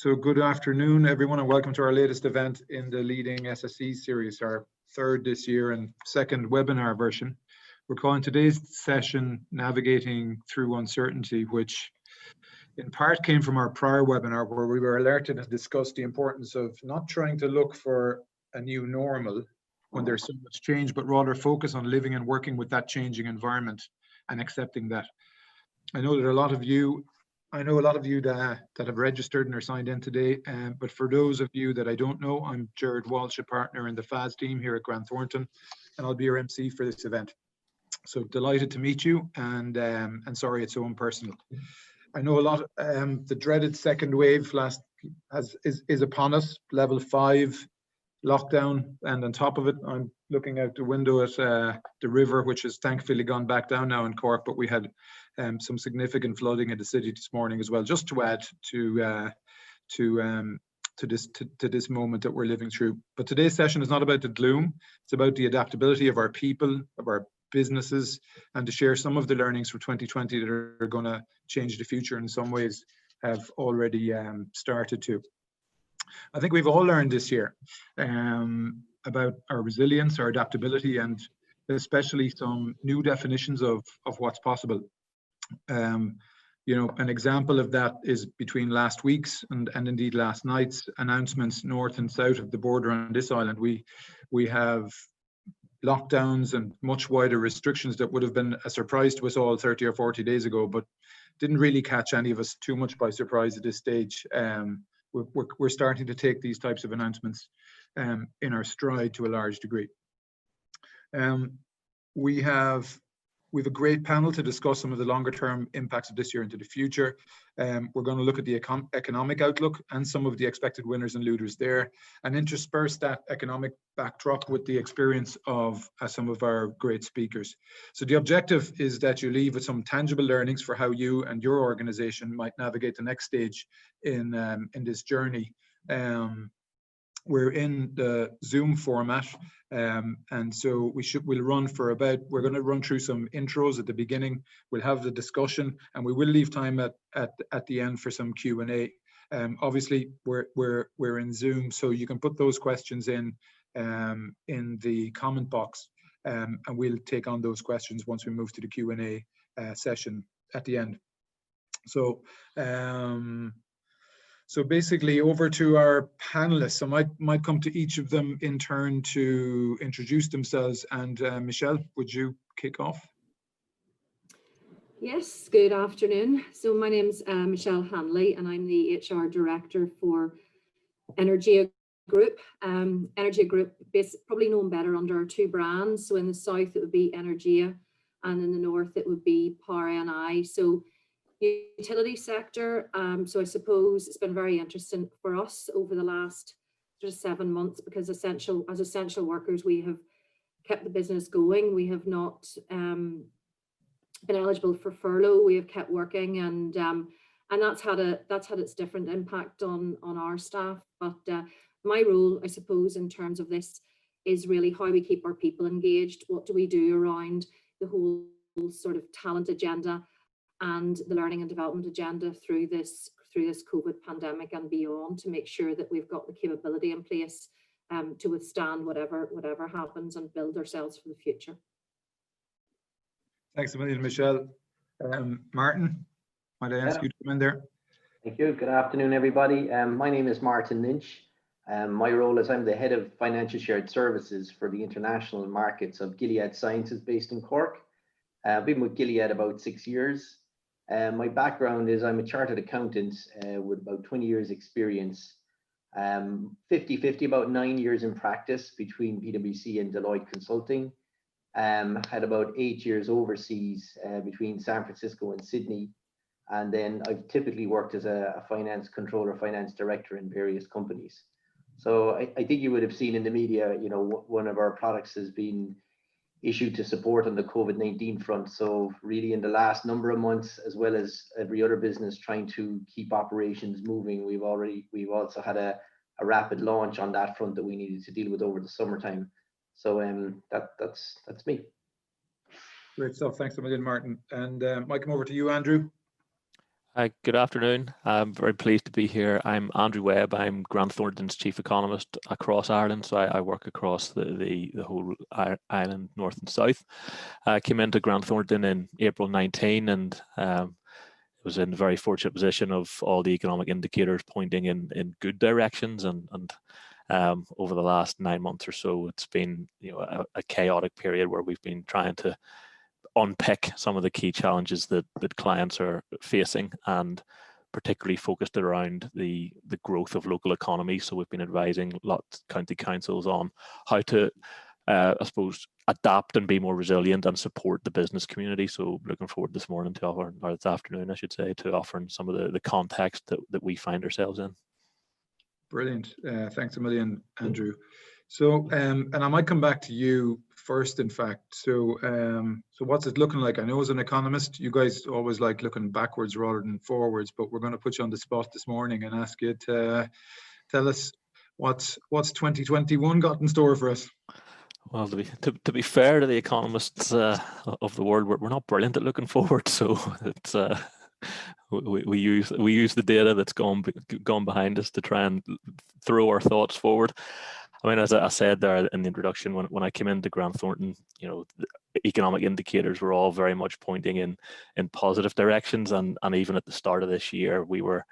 So good afternoon, everyone, and welcome to our latest event in the Leading SSE series, our third this year and second webinar version. We're calling today's session Navigating Through Uncertainty, which in part came from our prior webinar where we were alerted and discussed the importance of not trying to look for a new normal when there's so much change, but rather focus on living and working with that changing environment and accepting that. I know a lot of you that have registered and are signed in today, but for those of you that I don't know, I'm Jared Walsh, a partner in the FAS team here at Grant Thornton, and I'll be your MC for this event. So delighted to meet you, and sorry it's so impersonal. I know a lot. The dreaded second wave is upon us, level 5 lockdown, and on top of it, I'm looking out the window at the river, which has thankfully gone back down now in Cork, but we had some significant flooding in the city this morning as well, just to add to this moment that we're living through. But today's session is not about the gloom. It's about the adaptability of our people, of our businesses, and to share some of the learnings for 2020 that are going to change the future, and in some ways have already started to. I think we've all learned this year about our resilience, our adaptability, and especially some new definitions of what's possible. You know, an example of that is between last week's and indeed last night's announcements north and south of the border on this island. We have lockdowns and much wider restrictions that would have been a surprise to us all 30 or 40 days ago, but didn't really catch any of us too much by surprise at this stage. We're starting to take these types of announcements in our stride to a large degree. We have a great panel to discuss some of the longer term impacts of this year into the future. We're going to look at the economic outlook and some of the expected winners and losers there, and intersperse that economic backdrop with the experience of some of our great speakers. So the objective is that you leave with some tangible learnings for how you and your organization might navigate the next stage in this journey. We're in the Zoom format, and so we're going to run through some intros at the beginning. We'll have the discussion, and we will leave time at the end for some Q&A. Obviously, we're in Zoom, so you can put those questions in the comment box, and we'll take on those questions once we move to the Q&A session at the end. So basically, over to our panelists. I might come to each of them in turn to introduce themselves. And Michelle, would you kick off? Yes, good afternoon. So my name's Michelle Hanley, and I'm the HR Director for Energia Group. Energia Group is probably known better under 2 brands. So in the south, it would be Energia, and in the north, it would be Power NI. So utility sector. So I suppose it's been very interesting for us over the last 7 months, because as essential workers, we have kept the business going. We have not been eligible for furlough. We have kept working, and that's had its different impact on our staff. But my role, I suppose, in terms of this is really how we keep our people engaged. What do we do around the whole sort of talent agenda and the learning and development agenda through this COVID pandemic and beyond, to make sure that we've got the capability in place to withstand whatever happens and build ourselves for the future. Thanks a million, Michelle. Martin, might I ask you to come in there? Thank you. Good afternoon, everybody. My name is Martin Lynch. My role is I'm the head of financial shared services for the international markets of Gilead Sciences based in Cork. I've been with Gilead about 6 years. My background is I'm a chartered accountant with about 20 years experience, 50-50, about 9 years in practice between PwC and Deloitte Consulting. Had about 8 years overseas between San Francisco and Sydney. And then I've typically worked as a finance controller, finance director in various companies. So I think you would have seen in the media, you know, one of our products has been issued to support on the COVID-19 front. So really in the last number of months, as well as every other business trying to keep operations moving, we've also had a rapid launch on that front that we needed to deal with over the summertime. So that's me. Great stuff. Thanks a million, Martin. And might come over to you, Andrew. Good afternoon. I'm very pleased to be here. I'm Andrew Webb. I'm Grant Thornton's chief economist across Ireland. So I work across the whole island, north and south. I came into Grant Thornton in April 19 and was in a very fortunate position of all the economic indicators pointing in good directions. And over the last 9 months or so, it's been a chaotic period where we've been trying to unpick some of the key challenges that clients are facing, and particularly focused around the growth of local economies. So we've been advising lots of county councils on how to, I suppose, adapt and be more resilient and support the business community. So looking forward this morning to offer, or this afternoon, I should say, to offering some of the context that we find ourselves in. Brilliant. Thanks a million, Andrew. So, and I might come back to you first, in fact. So, so what's it looking like? I know as an economist, you guys always like looking backwards rather than forwards, but we're going to put you on the spot this morning and ask you to tell us what's 2021 got in store for us. Well, to be fair to the economists of the world, we're not brilliant at looking forward. So it's we use the data that's gone behind us to try and throw our thoughts forward. I mean, as I said there in the introduction, when I came into Grant Thornton, the economic indicators were all very much pointing in positive directions, and even at the start of this year, we were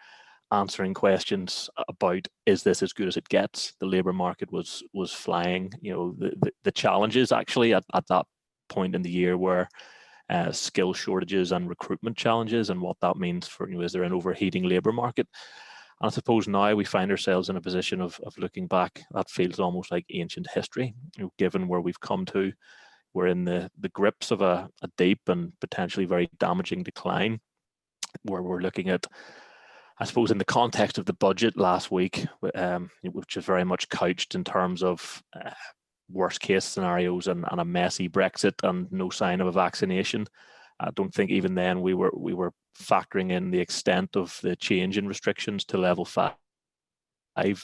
answering questions about, is this as good as it gets? The labour market was flying. The challenges actually at that point in the year were skill shortages and recruitment challenges, and what that means for, is there an overheating labour market? And I suppose now we find ourselves in a position of looking back. That feels almost like ancient history, given where we've come to. We're in the grips of a deep and potentially very damaging decline, where we're looking at, I suppose, in the context of the budget last week, which is very much couched in terms of worst case scenarios and a messy Brexit and no sign of a vaccination. I don't think even then we were factoring in the extent of the change in restrictions to level 5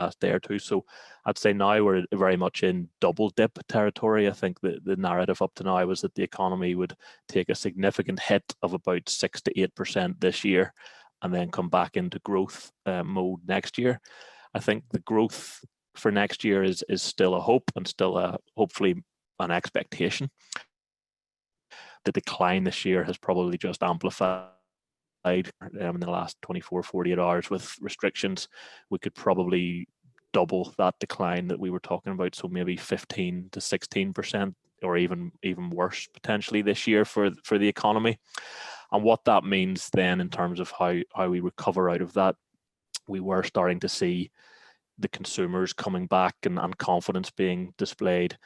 last day or two. So I'd say now we're very much in double dip territory. I think the narrative up to now was that the economy would take a significant hit of about 6 to 8% this year and then come back into growth mode next year. I think the growth for next year is still a hope and still hopefully an expectation. The decline this year has probably just amplified in the last 24, 48 hours with restrictions. We could probably double that decline that we were talking about, so maybe 15 to 16%, or even worse potentially this year for the economy. And what that means then in terms of how we recover out of that, we were starting to see the consumers coming back and confidence being displayed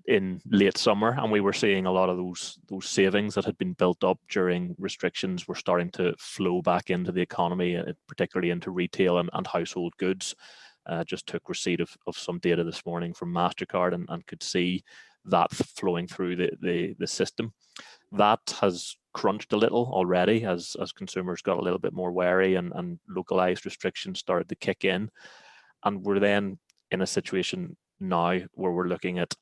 in late summer, and we were seeing a lot of those savings that had been built up during restrictions were starting to flow back into the economy, particularly into retail and household goods. Just took receipt of some data this morning from MasterCard and could see that flowing through the system. That has crunched a little already as consumers got a little bit more wary and localized restrictions started to kick in. And we're then in a situation now where we're looking at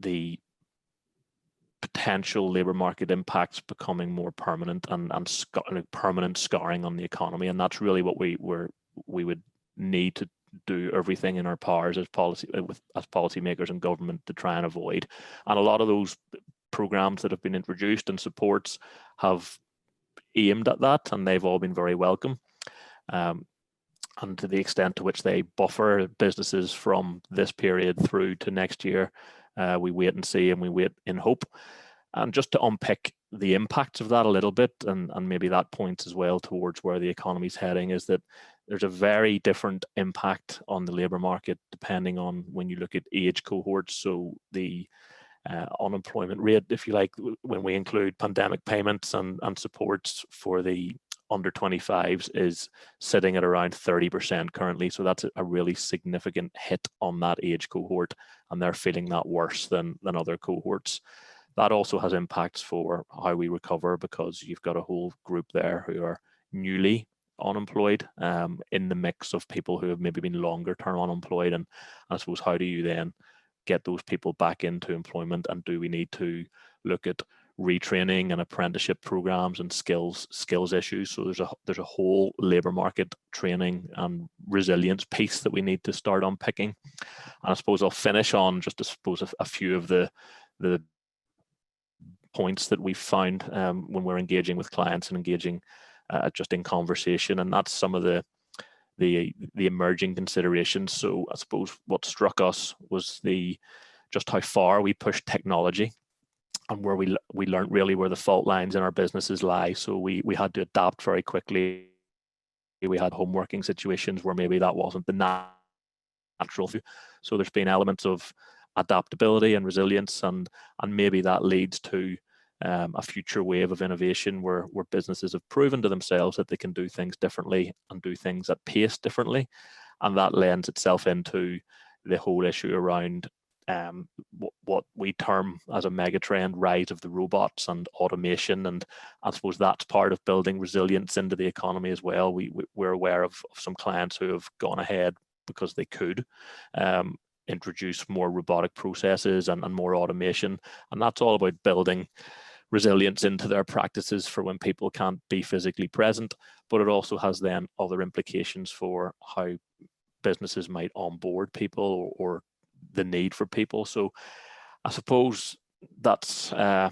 the potential labour market impacts becoming more permanent and permanent scarring on the economy. And that's really what we would need to do everything in our powers as policymakers and government to try and avoid. And a lot of those programs that have been introduced and supports have aimed at that, and they've all been very welcome. And to the extent to which they buffer businesses from this period through to next year, we wait and see, and we wait in hope. And just to unpick the impacts of that a little bit, and maybe that points as well towards where the economy's heading, is that there's a very different impact on the labour market depending on when you look at age cohorts. So the unemployment rate, if you like, when we include pandemic payments and supports for the under 25s, is sitting at around 30% currently. So that's a really significant hit on that age cohort, and they're feeling that worse than other cohorts. That also has impacts for how we recover, because you've got a whole group there who are newly unemployed in the mix of people who have maybe been longer term unemployed. And I suppose, how do you then get those people back into employment, and do we need to look at retraining and apprenticeship programs and skills issues. So there's a whole labour market training and resilience piece that we need to start unpicking. And I suppose I'll finish on just a few of the points that we've found when we're engaging with clients and engaging just in conversation, and that's some of the emerging considerations. So I suppose what struck us was just how far we pushed technology, and where we learned really where the fault lines in our businesses lie. So we had to adapt very quickly. We had home working situations where maybe that wasn't the natural. So there's been elements of adaptability and resilience, and maybe that leads to a future wave of innovation where businesses have proven to themselves that they can do things differently and do things at pace differently. And that lends itself into the whole issue around what we term as a megatrend, rise of the robots and automation. And I suppose that's part of building resilience into the economy as well. We're aware of some clients who have gone ahead because they could introduce more robotic processes and more automation. And that's all about building resilience into their practices for when people can't be physically present, but it also has then other implications for how businesses might onboard people or the need for people. So I suppose that's a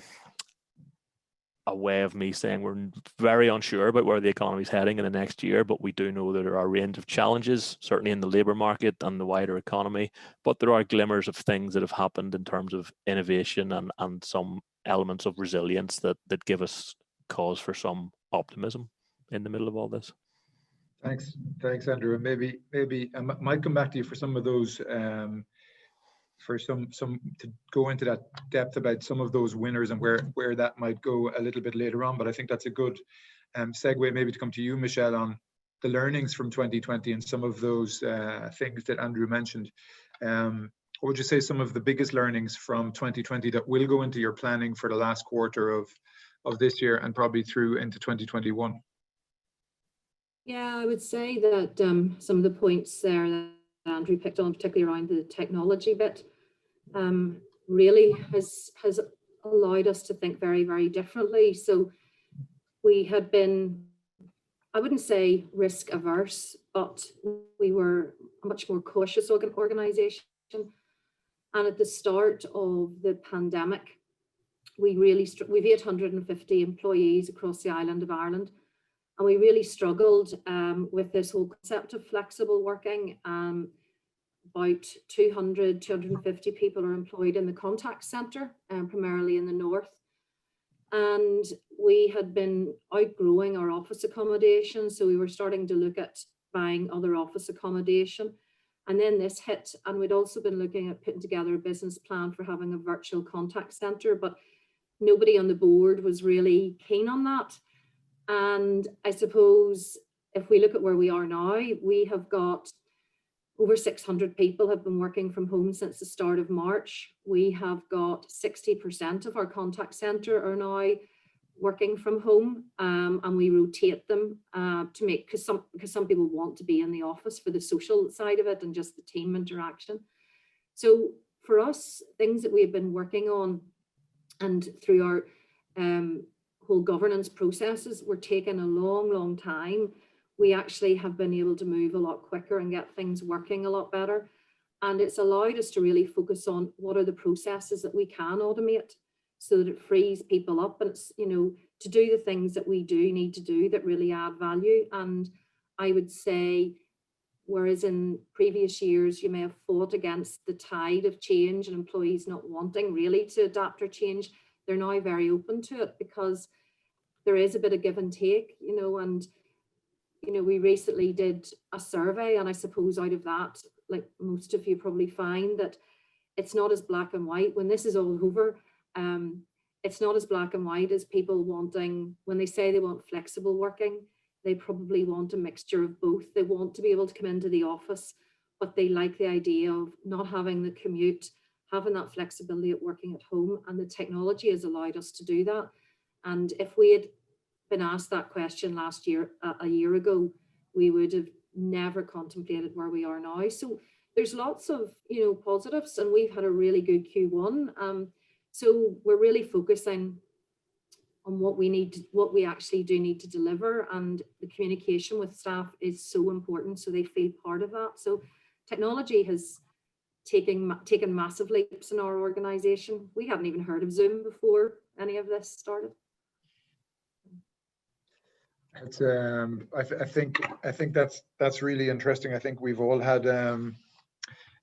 way of me saying we're very unsure about where the economy is heading in the next year, but we do know that there are a range of challenges, certainly in the labour market and the wider economy, but there are glimmers of things that have happened in terms of innovation and some elements of resilience that give us cause for some optimism in the middle of all this. Thanks, Andrew. And maybe I might come back to you for some of those, for some to go into that depth about some of those winners and where that might go a little bit later on. But I think that's a good segue maybe to come to you, Michelle, on the learnings from 2020 and some of those things that Andrew mentioned. What would you say some of the biggest learnings from 2020 that will go into your planning for the last quarter of this year and probably through into 2021? Yeah, I would say that some of the points there that Andrew picked on, particularly around the technology bit, really has allowed us to think very, very differently. So we had been, I wouldn't say risk averse, but we were a much more cautious organisation. And at the start of the pandemic, we've 850 employees across the island of Ireland. And we really struggled with this whole concept of flexible working. About 250 people are employed in the contact centre, primarily in the north. And we had been outgrowing our office accommodation. So we were starting to look at buying other office accommodation. And then this hit, and we'd also been looking at putting together a business plan for having a virtual contact centre, but nobody on the board was really keen on that. And I suppose if we look at where we are now, we have got over 600 people have been working from home since the start of March. We have got 60% of our contact centre are now working from home, and we rotate them to make, because some people want to be in the office for the social side of it and just the team interaction. So for us, things that we have been working on and through our whole governance processes were taking a long time. We actually have been able to move a lot quicker and get things working a lot better. And it's allowed us to really focus on what are the processes that we can automate so that it frees people up, and it's, to do the things that we do need to do that really add value. And I would say, whereas in previous years, you may have fought against the tide of change and employees not wanting really to adapt or change, they're now very open to it because there is a bit of give and take, and we recently did a survey, and I suppose out of that, like most of you probably find that it's not as black and white when this is all over. It's not as black and white as people wanting, when they say they want flexible working, they probably want a mixture of both. They want to be able to come into the office, but they like the idea of not having the commute, having that flexibility at working at home, and the technology has allowed us to do that. And if we had been asked that question last year, a year ago, we would have never contemplated where we are now. So there's lots of positives, and we've had a really good Q1. So we're really focusing on what we actually do need to deliver, and the communication with staff is so important, so they feel part of that. So technology has taken massive leaps in our organization. We hadn't even heard of Zoom before any of this started. It's I think that's really interesting. I think we've all had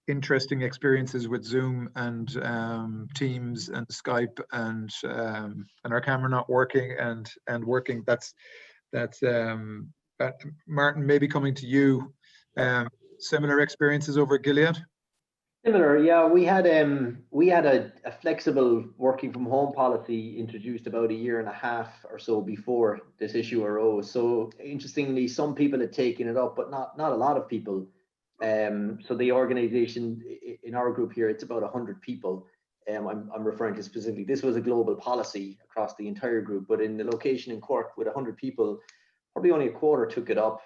interesting experiences with Zoom and Teams and Skype and our camera not working and working. That's Martin, maybe coming to you. Similar experiences over at Gilead? Similar, yeah. We had a flexible working from home policy introduced about a year and a half or so before this issue arose. So interestingly, some people had taken it up, but not a lot of people. So the organization in our group here, it's about 100 people. I'm referring to specifically, this was a global policy across the entire group, but in the location in Cork with 100 people, probably only a quarter took it up.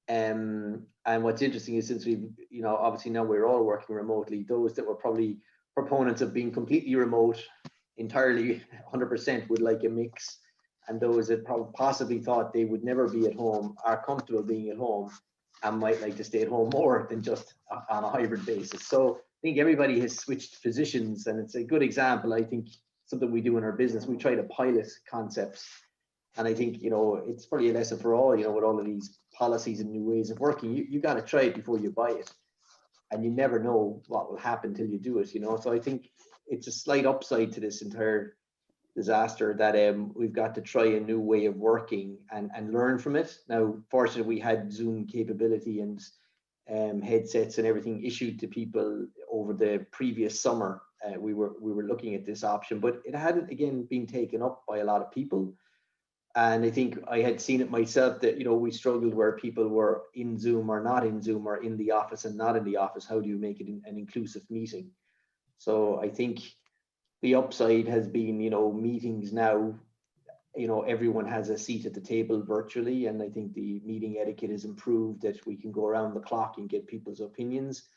And what's interesting is, since we've, obviously now we're all working remotely, those that were probably proponents of being completely remote, entirely 100% would like a mix. And those that possibly thought they would never be at home are comfortable being at home and might like to stay at home more than just on a hybrid basis. So I think everybody has switched positions, and it's a good example. I think something we do in our business, we try to pilot concepts. And I think, it's probably a lesson for all, with all of these policies and new ways of working, you got to try it before you buy it. And you never know what will happen till you do it, So I think it's a slight upside to this entire disaster that we've got to try a new way of working and learn from it. Now, fortunately, we had Zoom capability and headsets and everything issued to people over the previous summer. We were looking at this option, but it hadn't, again, been taken up by a lot of people. And I think I had seen it myself that, we struggled where people were in Zoom or not in Zoom, or in the office and not in the office. How do you make it an inclusive meeting? So I think the upside has been, meetings now, everyone has a seat at the table virtually. And I think the meeting etiquette has improved, that we can go around the clock and get people's opinions.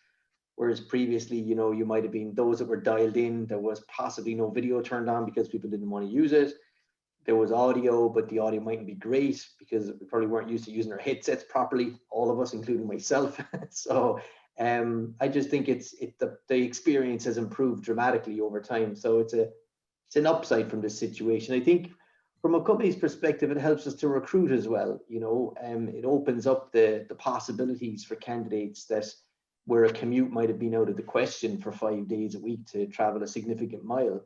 Whereas previously, you might have been those that were dialed in, there was possibly no video turned on because people didn't want to use it. There was audio, but the audio mightn't be great because we probably weren't used to using our headsets properly, all of us, including myself. So I just think the experience has improved dramatically over time. So it's an upside from this situation. I think from a company's perspective, it helps us to recruit as well. It opens up the possibilities for candidates that where a commute might have been out of the question for 5 days a week to travel a significant mile.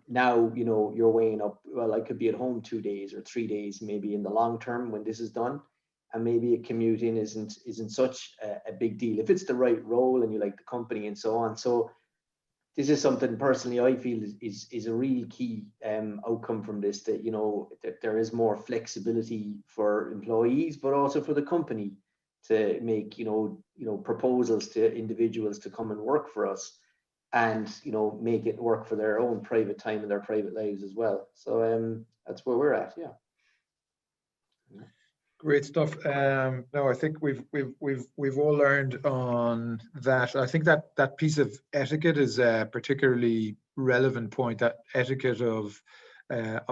Now, you're weighing up, well, I could be at home 2 days or 3 days, maybe in the long term when this is done. And maybe a commute in isn't such a big deal if it's the right role and you like the company and so on. So this is something personally I feel is a really key outcome from this, that, that there is more flexibility for employees, but also for the company to make, proposals to individuals to come and work for us. And make it work for their own private time and their private lives as well. So that's where we're at. Yeah. Great stuff. No, I think we've all learned on that. I think that piece of etiquette is a particularly relevant point. That etiquette of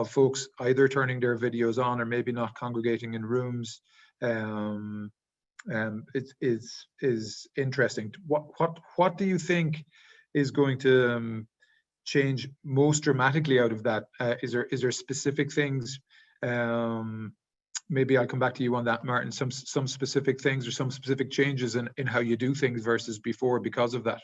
folks either turning their videos on or maybe not congregating in rooms. It is interesting. What do you think is going to change most dramatically out of that? Is there specific things? Maybe I'll come back to you on that, Martin. Some specific things or some specific changes in how you do things versus before because of that.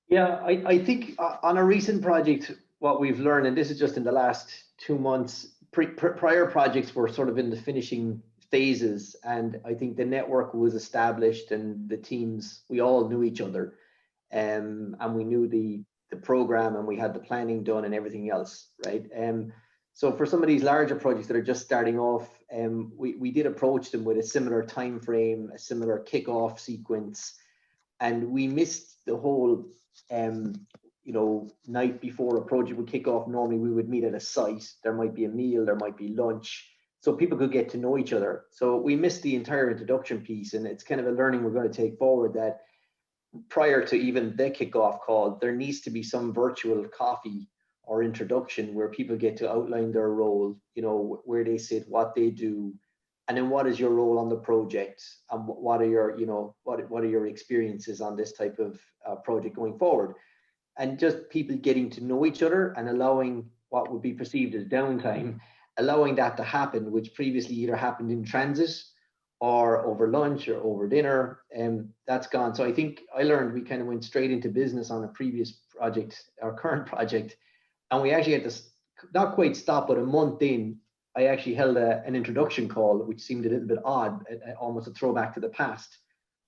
Yeah, I think on a recent project, what we've learned, and this is just in the last 2 months, prior projects were sort of in the finishing phases, and I think the network was established and the teams, we all knew each other. And we knew the program, and we had the planning done and everything else, right? So for some of these larger projects that are just starting off, we did approach them with a similar time frame, a similar kickoff sequence, and we missed the whole night before a project would kick off. Normally we would meet at a site, there might be a meal, there might be lunch, so people could get to know each other. So we missed the entire introduction piece, and it's kind of a learning we're going to take forward, that prior to even the kickoff call, there needs to be some virtual coffee or introduction where people get to outline their role, you know, where they sit, what they do, and then what is your role on the project, and what are your, you know, what are your experiences on this type of project going forward, and just people getting to know each other and allowing what would be perceived as downtime, allowing that to happen, which previously either happened in transit or over lunch or over dinner, and that's gone. So I think I learned we kind of went straight into business on a previous project, our current project, and we actually had to not quite stop, but a month in, I actually held an introduction call, which seemed a little bit odd, almost a throwback to the past.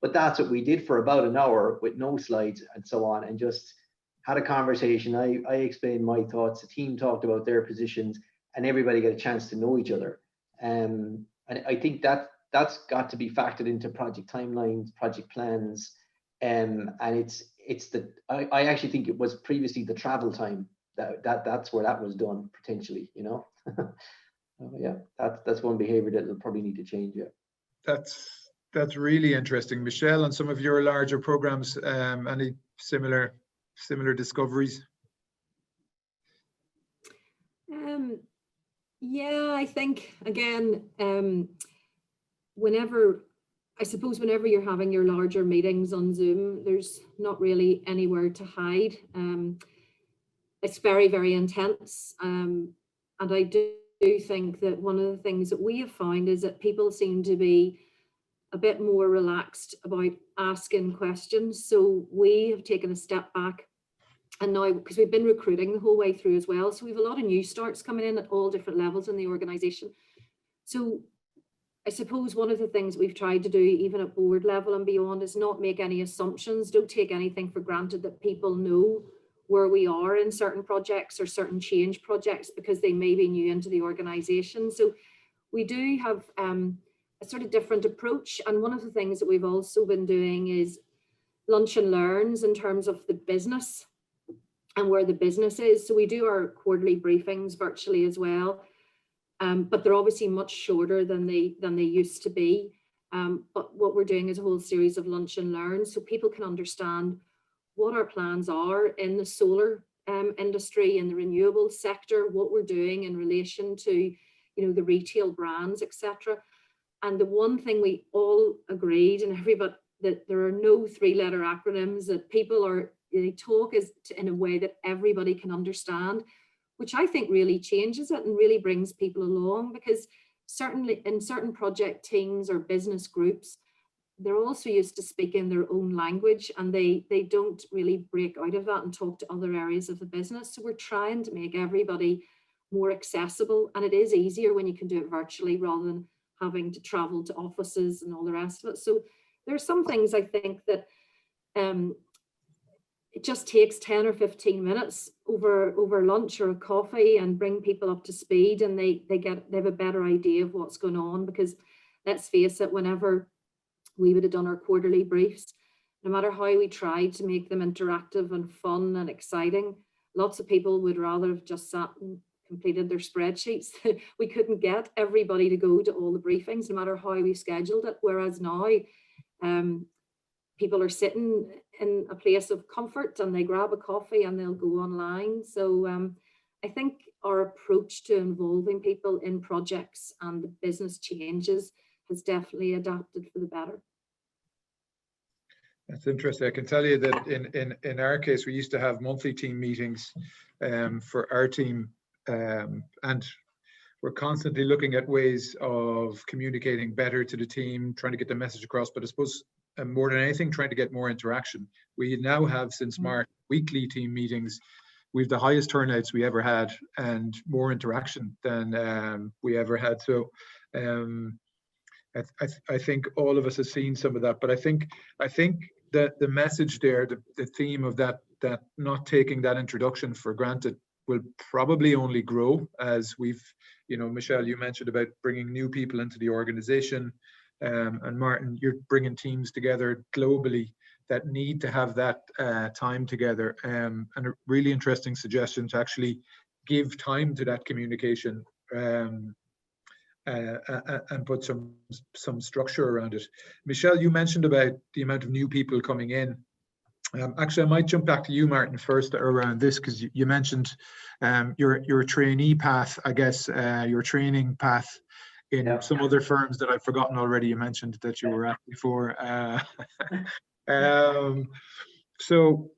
But that's what we did for about an hour with no slides and so on, and just had a conversation. I explained my thoughts, the team talked about their positions, and everybody got a chance to know each other. And I think that's got to be factored into project timelines, project plans, and I actually think it was previously the travel time that's where that was done potentially, you know. Yeah, that's one behavior that will probably need to change. Yeah, that's really interesting. Michelle, on some of your larger programs, any similar discoveries? Yeah, I think again, whenever you're having your larger meetings on Zoom, there's not really anywhere to hide. It's very, very intense. And I do think that one of the things that we have found is that people seem to be a bit more relaxed about asking questions. So we have taken a step back, and now, because we've been recruiting the whole way through as well, so we have a lot of new starts coming in at all different levels in the organization. So I suppose one of the things we've tried to do, even at board level and beyond, is not make any assumptions. Don't take anything for granted that people know where we are in certain projects or certain change projects, because they may be new into the organization. So we do have a sort of different approach. And one of the things that we've also been doing is lunch and learns in terms of the business and where the business is. So we do our quarterly briefings virtually as well, but they're obviously much shorter than they used to be. But what we're doing is a whole series of lunch and learns so people can understand what our plans are in the solar industry, in the renewable sector, what we're doing in relation to, you know, the retail brands, etc. And the one thing we all agreed, and everybody, that there are no three-letter acronyms, that people they talk in a way that everybody can understand, which I think really changes it and really brings people along, because certainly in certain project teams or business groups, they're also used to speaking their own language, and they don't really break out of that and talk to other areas of the business. So we're trying to make everybody more accessible, and it is easier when you can do it virtually rather than having to travel to offices and all the rest of it. So there are some things I think that it just takes 10 or 15 minutes over lunch or a coffee and bring people up to speed, and they have a better idea of what's going on. Because let's face it, whenever we would have done our quarterly briefs, no matter how we tried to make them interactive and fun and exciting, lots of people would rather have just sat and completed their spreadsheets. We couldn't get everybody to go to all the briefings, no matter how we scheduled it. Whereas now, people are sitting in a place of comfort and they grab a coffee and they'll go online. So I think our approach to involving people in projects and the business changes has definitely adapted for the better. That's interesting. I can tell you that in our case, we used to have monthly team meetings for our team, and we're constantly looking at ways of communicating better to the team, trying to get the message across. But I suppose more than anything, trying to get more interaction. We now have, since March, weekly team meetings. We've the highest turnouts we ever had and more interaction than we ever had. So I think all of us have seen some of that. But I think that the message there, the theme of that not taking that introduction for granted, will probably only grow as we've, you know, Michelle, you mentioned about bringing new people into the organization, and Martin, you're bringing teams together globally that need to have that time together, and a really interesting suggestion to actually give time to that communication, and put some structure around it. Michelle, you mentioned about the amount of new people coming in. Actually, I might jump back to you, Martin, first around this, because you mentioned your trainee path, I guess, your training path in Yeah. some other firms that I've forgotten already. You mentioned that you were at before. So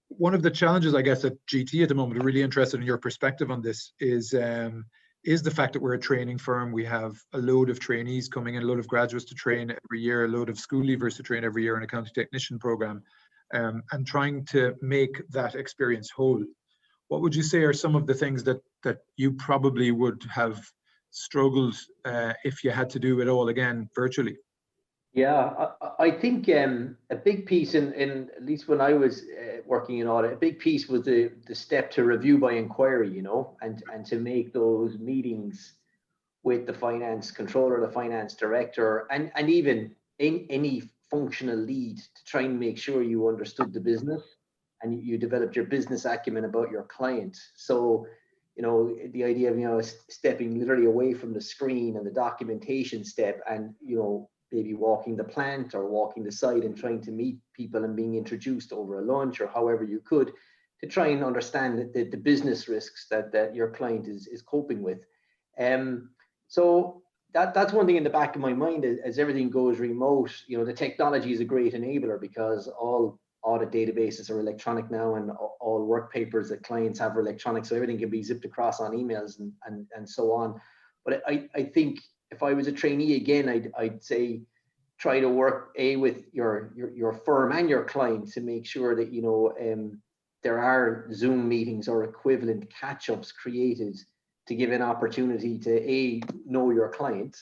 one of the challenges, I guess, at GT at the moment, I'm really interested in your perspective on this, is the fact that we're a training firm. We have a load of trainees coming in, a load of graduates to train every year, a load of school leavers to train every year in a county technician program, and trying to make that experience whole. What would you say are some of the things that you probably would have struggled if you had to do it all again virtually? Yeah, I think a big piece in at least when I was working in audit, a big piece was the step to review by inquiry, you know, and to make those meetings with the finance controller, the finance director, and even in any functional lead to try and make sure you understood the business and you developed your business acumen about your client. So, you know, the idea of, you know, stepping literally away from the screen and the documentation step and, you know, maybe walking the plant or walking the site and trying to meet people and being introduced over a lunch or however you could, to try and understand the business risks that your client is coping with. So that's one thing in the back of my mind as everything goes remote. You know, the technology is a great enabler because all audit databases are electronic now, and all work papers that clients have are electronic, so everything can be zipped across on emails and so on. But I think if I was a trainee again, I'd say try to work with your firm and your client to make sure that, you know, there are Zoom meetings or equivalent catch-ups created to give an opportunity to know your client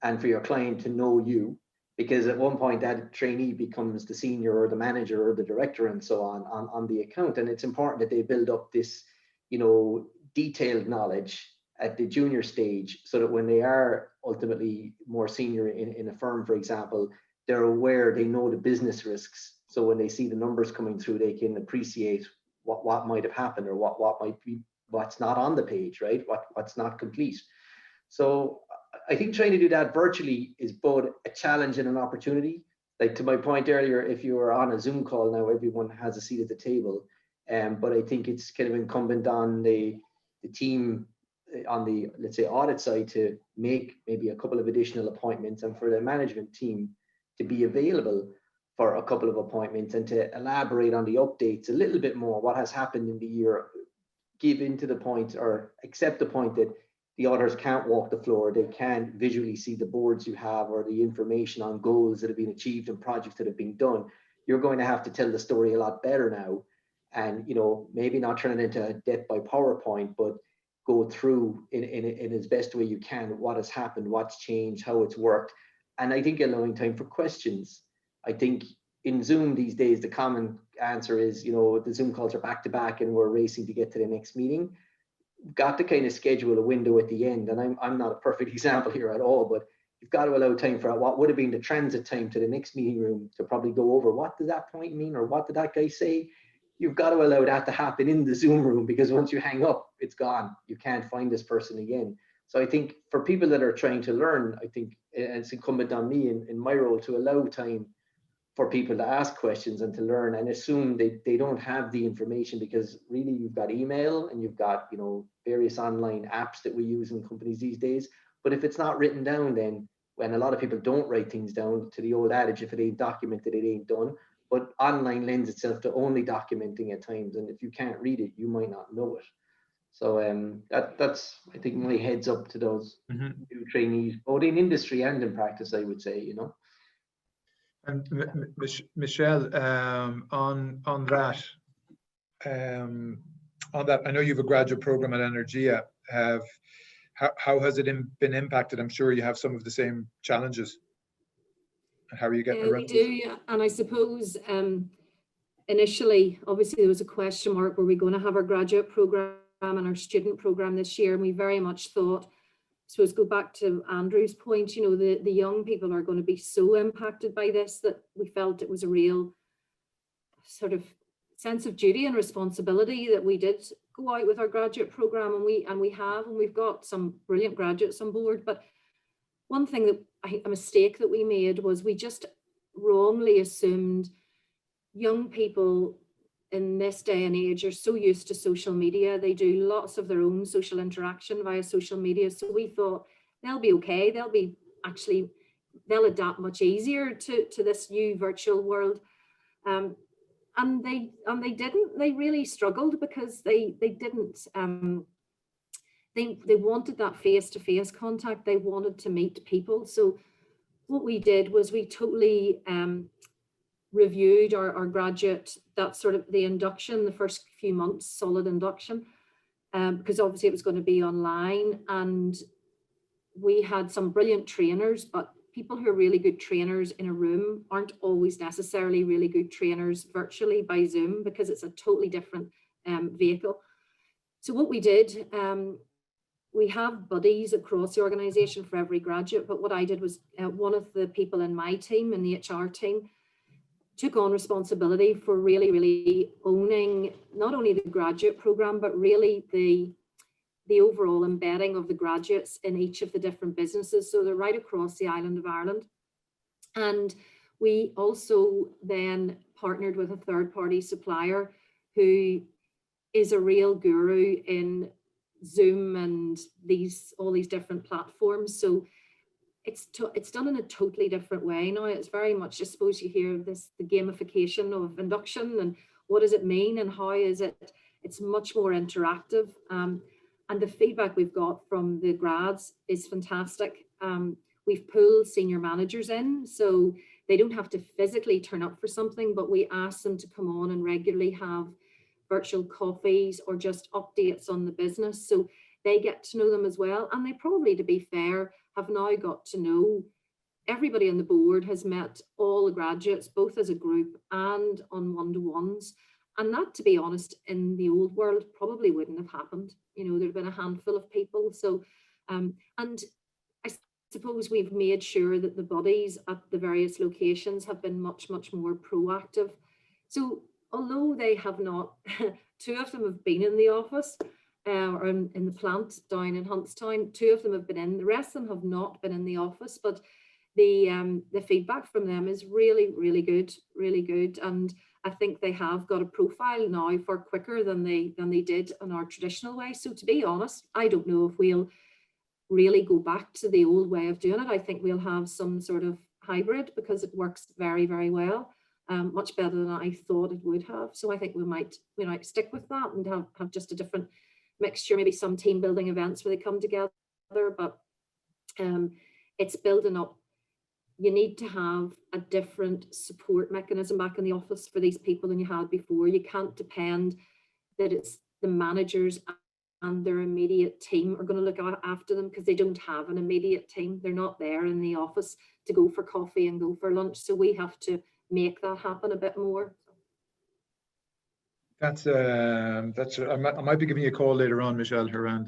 and for your client to know you, because at one point that trainee becomes the senior or the manager or the director and so on the account, and it's important that they build up this, you know, detailed knowledge at the junior stage, so that when they are ultimately more senior in a firm, for example, they're aware, they know the business risks. So when they see the numbers coming through, they can appreciate what might have happened or what might be, what's not on the page, right? What's not complete. So I think trying to do that virtually is both a challenge and an opportunity. Like to my point earlier, if you are on a Zoom call now, everyone has a seat at the table. But I think it's kind of incumbent on the team on the, let's say, audit side to make maybe a couple of additional appointments, and for the management team to be available for a couple of appointments and to elaborate on the updates a little bit more, what has happened in the year, give into the point or accept the point that the auditors can't walk the floor, they can't visually see the boards you have or the information on goals that have been achieved and projects that have been done. You're going to have to tell the story a lot better now, and, you know, maybe not turn it into a death by PowerPoint, but go through in as best way you can what has happened, what's changed, how it's worked. And I think allowing time for questions. I think in Zoom these days, the common answer is, you know, the Zoom calls are back to back and we're racing to get to the next meeting. You've got to kind of schedule a window at the end. And I'm not a perfect example here at all, but you've got to allow time for what would have been the transit time to the next meeting room to probably go over what did that point mean or what did that guy say. You've got to allow that to happen in the Zoom room, because once you hang up, it's gone. You can't find this person again. So I think for people that are trying to learn, I think it's incumbent on me in my role to allow time for people to ask questions and to learn, and assume they don't have the information, because really you've got email and you've got, you know, various online apps that we use in companies these days. But if it's not written down, then when a lot of people don't write things down, to the old adage, if it ain't documented, it ain't done. But online lends itself to only documenting at times, and if you can't read it, you might not know it. So that's, I think, my heads up to those new trainees, both in industry and in practice, I would say, you know. And Michelle, on that, I know you have a graduate program at Energia. How has it been impacted? I'm sure you have some of the same challenges. How are you getting around? We do, yeah. And I suppose initially, obviously, there was a question mark: were we going to have our graduate program and our student program this year? And we very much thought, so let's go back to Andrew's point, you know, the young people are going to be so impacted by this that we felt it was a real sort of sense of duty and responsibility that we did go out with our graduate program, and we've got some brilliant graduates on board. But one thing that a mistake that we made was we just wrongly assumed young people in this day and age are so used to social media. They do lots of their own social interaction via social media. So we thought they'll be okay. They'll adapt much easier to this new virtual world. And they didn't. They really struggled because they didn't. They wanted that face-to-face contact. They wanted to meet people. So what we did was we totally reviewed our graduate, that sort of the induction, the first few months, solid induction, because obviously it was going to be online, and we had some brilliant trainers, but people who are really good trainers in a room aren't always necessarily really good trainers virtually by Zoom, because it's a totally different vehicle. So what we did, we have buddies across the organisation for every graduate, but what I did was one of the people in my team, in the HR team, took on responsibility for really owning not only the graduate programme, but really the overall embedding of the graduates in each of the different businesses. So they're right across the island of Ireland. And we also then partnered with a third-party supplier who is a real guru in Zoom and all these different platforms. So it's done in a totally different way now. It's very much, I suppose you hear this, the gamification of induction, and what does it mean and how is it? It's much more interactive. And the feedback we've got from the grads is fantastic. We've pulled senior managers in, so they don't have to physically turn up for something, but we ask them to come on and regularly have virtual coffees or just updates on the business. So they get to know them as well. And they probably, to be fair, have now got to know everybody on the board, has met all the graduates, both as a group and on one-to-ones. And that, to be honest, in the old world probably wouldn't have happened. You know, there'd been a handful of people. So, and I suppose we've made sure that the bodies at the various locations have been much more proactive. So although they have not, two of them have been in the office, or in the plant down in Huntstown, two of them have been in, the rest of them have not been in the office, but the feedback from them is really good. And I think they have got a profile now for quicker than they did in our traditional way. So to be honest, I don't know if we'll really go back to the old way of doing it. I think we'll have some sort of hybrid, because it works very well. Much better than I thought it would have. So I think we might stick with that and have just a different mixture, maybe some team building events where they come together, but it's building up. You need to have a different support mechanism back in the office for these people than you had before. You can't depend that it's the managers and their immediate team are going to look after them, because they don't have an immediate team. They're not there in the office to go for coffee and go for lunch. So we have to make that happen a bit more. That's I might be giving you a call later on, Michelle, around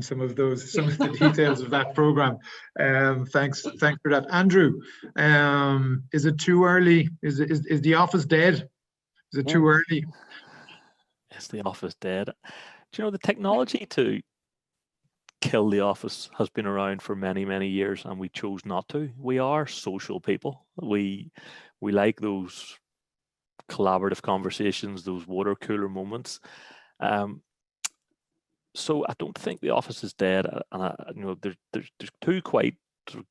some of the details of that program. Thanks for that, Andrew. Is it too early? Is the office dead? Is it too early? Is the office dead? Do you know, the technology to kill the office has been around for many years, and we chose not to. We are social people. We like those collaborative conversations, those water cooler moments. So I don't think the office is dead. And there's two quite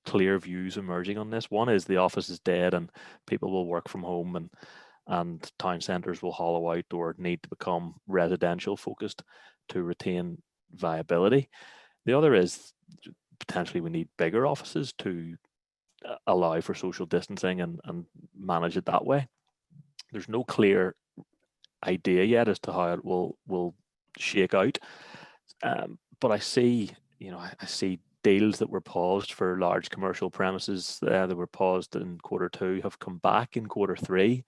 clear views emerging on this. One is the office is dead and people will work from home, and town centres will hollow out or need to become residential focused to retain viability. The other is potentially we need bigger offices to allow for social distancing and manage it that way. There's no clear idea yet as to how it will shake out. But I see deals that were paused for large commercial premises that were paused in Q2 have come back in Q3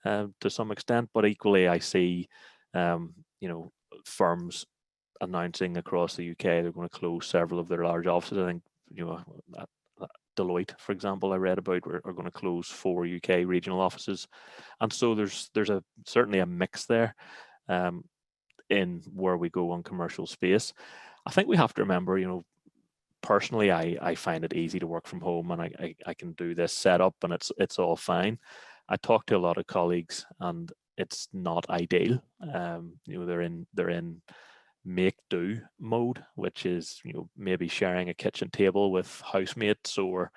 to some extent. But equally, I see firms announcing across the UK they're going to close several of their large offices. I think Deloitte, for example, I read about are going to close 4 UK regional offices, and so there's certainly a mix there in where we go on commercial space. I think we have to remember, personally, I find it easy to work from home, and I can do this setup, and it's all fine. I talk to a lot of colleagues, and it's not ideal. They're in make do mode, which is maybe sharing a kitchen table with housemates or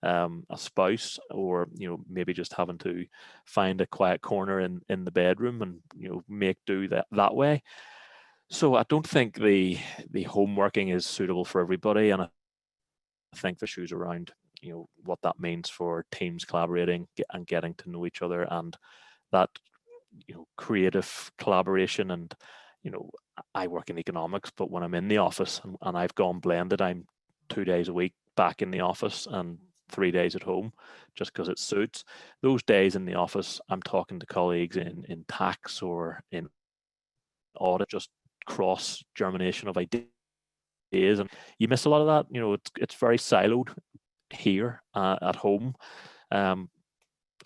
a spouse, or maybe just having to find a quiet corner in the bedroom and make do that way. So I don't think the home working is suitable for everybody, and I think the issues around what that means for teams collaborating and getting to know each other, and that creative collaboration. And I work in economics, but when I'm in the office and I've gone blended, I'm 2 days a week back in the office and 3 days at home, just because it suits. Those days in the office, I'm talking to colleagues in tax or in audit, just cross germination of ideas, and you miss a lot of that. It's very siloed here at home.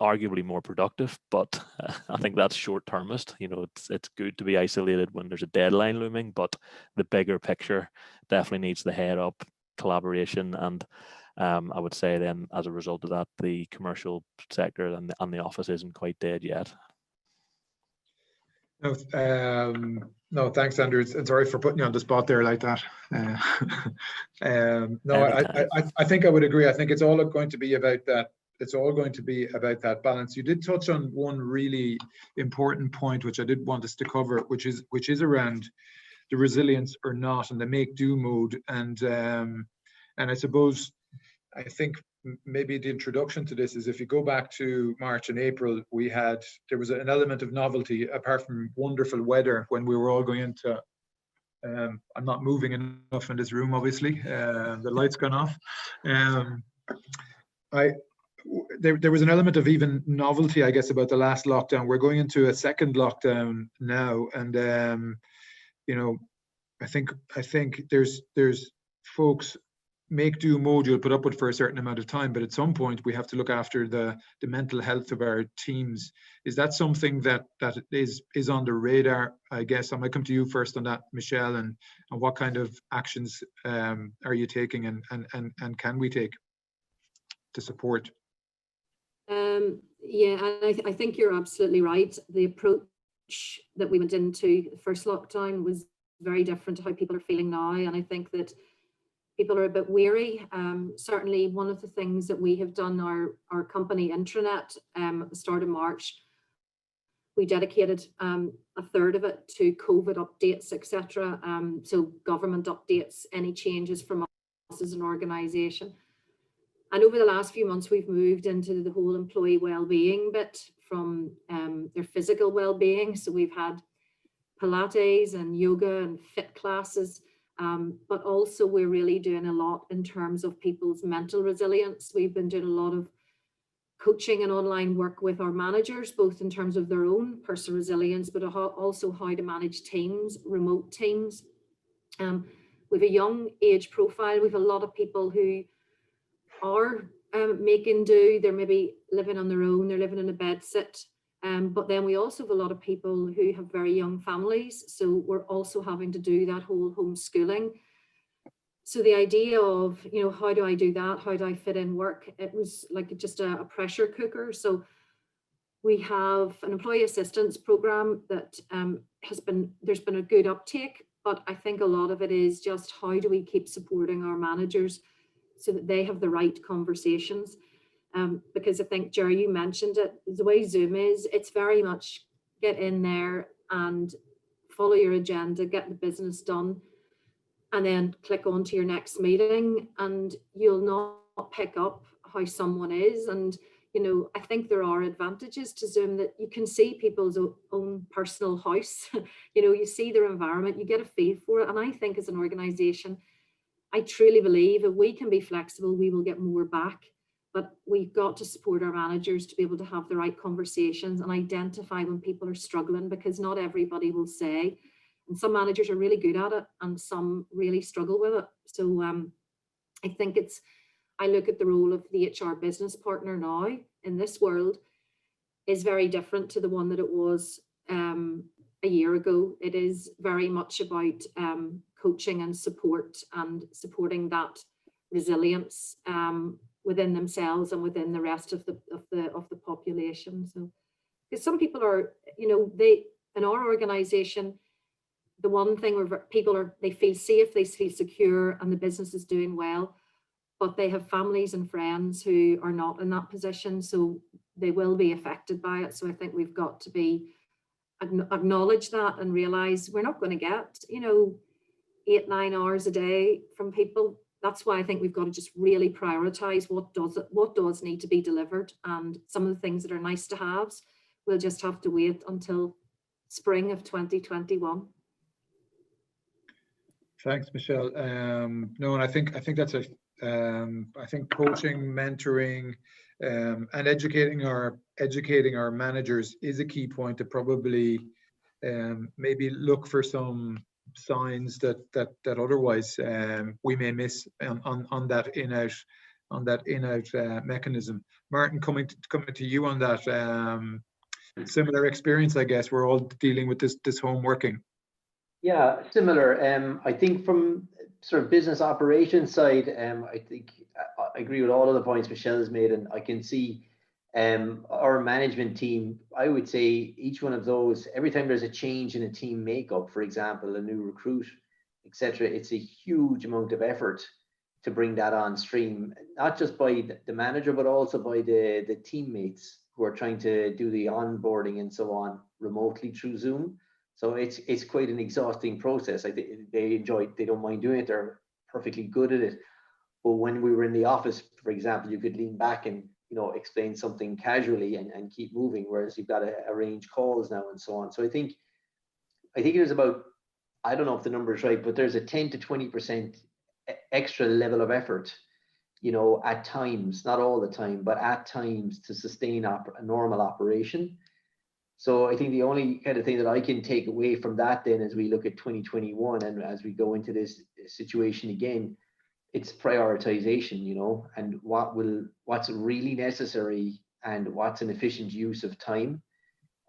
Arguably more productive, but I think that's short-termist. It's good to be isolated when there's a deadline looming, but the bigger picture definitely needs the head up collaboration. And I would say then, as a result of that, the commercial sector and the office isn't quite dead yet. No, thanks, Andrew. And sorry for putting you on the spot there like that. I think I would agree. I think it's all going to be about that. It's all going to be about that balance. You did touch on one really important point, which I did want us to cover, which is around the resilience or not, and the make do mode. And I suppose, I think maybe the introduction to this is, if you go back to March and April, there was an element of novelty, apart from wonderful weather, when we were all going into, I'm not moving enough in this room, obviously, the light's gone off. There was an element of even novelty, I guess, about the last lockdown. We're going into a second lockdown now, and I think there's folks, make do mode you'll put up with for a certain amount of time, but at some point we have to look after the mental health of our teams. Is that something that is on the radar? I guess I might come to you first on that, Michelle, and what kind of actions are you taking, and can we take to support? Yeah, and I think you're absolutely right. The approach that we went into the first lockdown was very different to how people are feeling now, and I think that people are a bit weary. Certainly one of the things that we have done, our company intranet, at the start of March, we dedicated a third of it to COVID updates, etc. So government updates, any changes from us as an organisation. And over the last few months, we've moved into the whole employee well-being bit, from their physical well-being. So we've had Pilates and yoga and fit classes, but also we're really doing a lot in terms of people's mental resilience. We've been doing a lot of coaching and online work with our managers, both in terms of their own personal resilience, but also how to manage teams, remote teams. With a young age profile, we've a lot of people who are making do. They're maybe living on their own, they're living in a bed sit. But then we also have a lot of people who have very young families. So we're also having to do that whole homeschooling. So the idea of, how do I do that? How do I fit in work? It was like just a pressure cooker. So we have an employee assistance program that there's been a good uptake, but I think a lot of it is just, how do we keep supporting our managers so that they have the right conversations? Because I think, Jerry, you mentioned it, the way Zoom is, it's very much get in there and follow your agenda, get the business done, and then click on to your next meeting, and you'll not pick up how someone is. And, I think there are advantages to Zoom, that you can see people's own personal house. You see their environment, you get a feel for it. And I think as an organisation, I truly believe if we can be flexible, we will get more back. But we've got to support our managers to be able to have the right conversations and identify when people are struggling, because not everybody will say, and some managers are really good at it and some really struggle with it. So I think I look at the role of the HR business partner now in this world is very different to the one that it was a year ago. It is very much about coaching and support, and supporting that resilience within themselves and within the rest of the the population. So, because some people are, you know, they in our organisation, the one thing where people are, they feel safe, they feel secure, and the business is doing well, but they have families and friends who are not in that position, so they will be affected by it. So I think we've got to be acknowledge that and realise we're not going to get, you know, 8-9 hours a day from people. That's why I think we've got to just really prioritise what does need to be delivered, and some of the things that are nice to haves, we'll just have to wait until spring of 2021. Thanks, Michelle. No, and I think that's I think coaching, mentoring, and educating our managers is a key point to probably maybe look for some signs that otherwise we may miss on that in-out mechanism. Martin, coming to you on that, similar experience, I guess. We're all dealing with this home working. Yeah, similar. I think from sort of business operations side, I think I agree with all of the points Michelle has made, and I can see our management team, I would say each one of those, every time there's a change in a team makeup, for example, a new recruit, etc., it's a huge amount of effort to bring that on stream, not just by the manager, but also by the teammates who are trying to do the onboarding and so on remotely through Zoom. So it's quite an exhausting process. I think they don't mind doing it. They're perfectly good at it. But when we were in the office, for example, you could lean back and, you know, explain something casually and keep moving, whereas you've got to arrange calls now and so on. So I think there's about, I don't know if the number is right, but there's a 10 to 20% extra level of effort, you know, at times, not all the time, but at times, to sustain a normal operation. So I think the only kind of thing that I can take away from that then, as we look at 2021 and as we go into this situation again, it's prioritization, you know, and what's really necessary and what's an efficient use of time.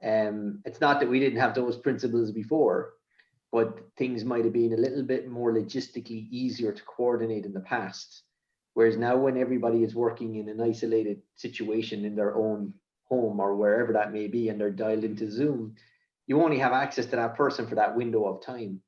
It's not that we didn't have those principles before, but things might have been a little bit more logistically easier to coordinate in the past. Whereas now, when everybody is working in an isolated situation in their own home or wherever that may be, and they're dialed into Zoom, you only have access to that person for that window of time.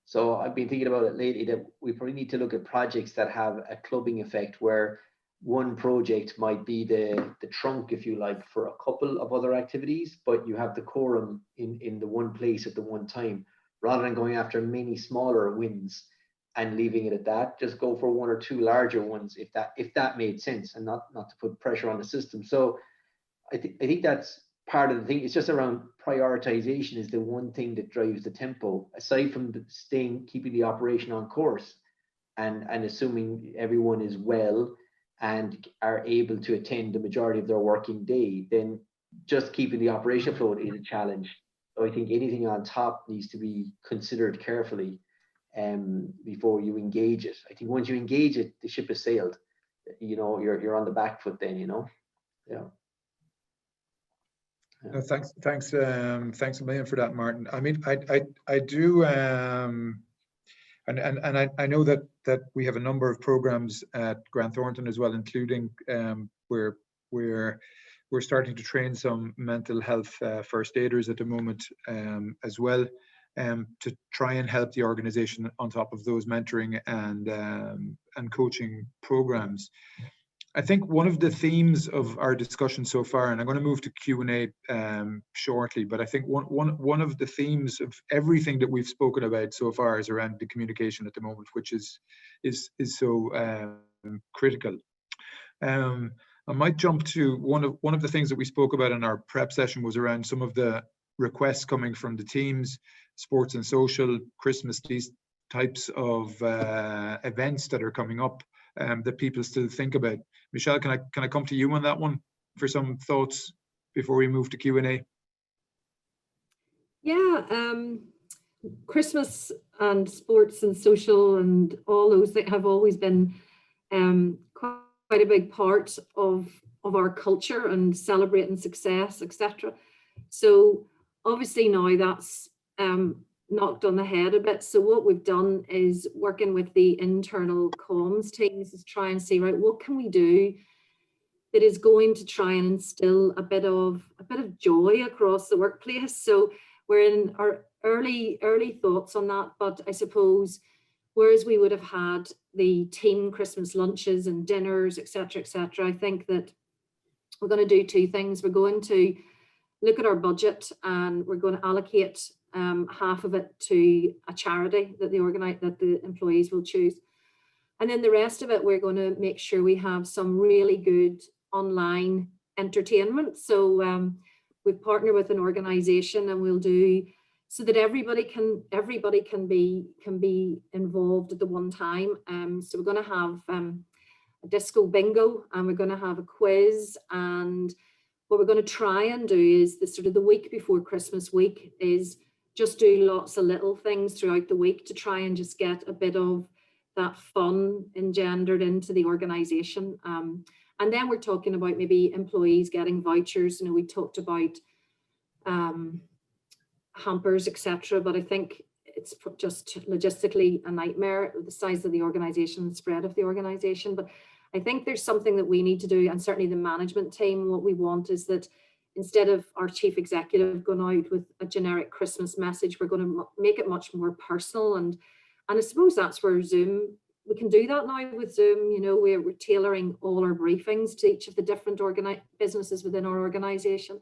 So I've been thinking about it lately that we probably need to look at projects that have a clubbing effect, where one project might be the trunk, if you like, for a couple of other activities, but you have the quorum in the one place at the one time, rather than going after many smaller wins and leaving it at that. Just go for one or two larger ones if that made sense, and not to put pressure on the system. So I think that's part of the thing. It's just around prioritization is the one thing that drives the tempo, aside from keeping the operation on course and assuming everyone is well and are able to attend the majority of their working day. Then just keeping the operation afloat is a challenge. So I think anything on top needs to be considered carefully before you engage it. I think once you engage it, the ship has sailed. You know, you're on the back foot then, you know. Yeah. No, thanks a million for that, Martin. I mean, I do, and I know that we have a number of programs at Grant Thornton as well, including where we're starting to train some mental health first aiders at the moment as well, to try and help the organization on top of those mentoring and coaching programs. I think one of the themes of our discussion so far, and I'm going to move to Q&A shortly, but I think one of the themes of everything that we've spoken about so far is around the communication at the moment, which is so critical. I might jump to one of the things that we spoke about in our prep session was around some of the requests coming from the teams, sports and social, Christmas, these types of events that are coming up that people still think about. Michelle, can I come to you on that one for some thoughts before we move to Q&A? Yeah, Christmas and sports and social and all those that have always been quite a big part of our culture and celebrating success, etc. So obviously now that's knocked on the head a bit. So what we've done is working with the internal comms teams is try and see, right, what can we do that is going to try and instill a bit of joy across the workplace. So we're in our early thoughts on that, but I suppose whereas we would have had the team Christmas lunches and dinners, etc., I think that we're going to do two things. We're going to look at our budget and we're going to allocate half of it to a charity that the employees will choose. And then the rest of it, we're going to make sure we have some really good online entertainment. So we've partnered with an organization and we'll do so that everybody can be involved at the one time. So we're going to have a disco bingo, and we're going to have a quiz. And what we're going to try and do is the week before Christmas week is just do lots of little things throughout the week to try and just get a bit of that fun engendered into the organization. And then we're talking about maybe employees getting vouchers. You know, we talked about hampers, etc. But I think it's just logistically a nightmare, the size of the organization, the spread of the organization. But I think there's something that we need to do, and certainly the management team, what we want is that instead of our chief executive going out with a generic Christmas message, we're going to make it much more personal. And I suppose that's where Zoom, we can do that now with Zoom. You know, we're tailoring all our briefings to each of the different businesses within our organization.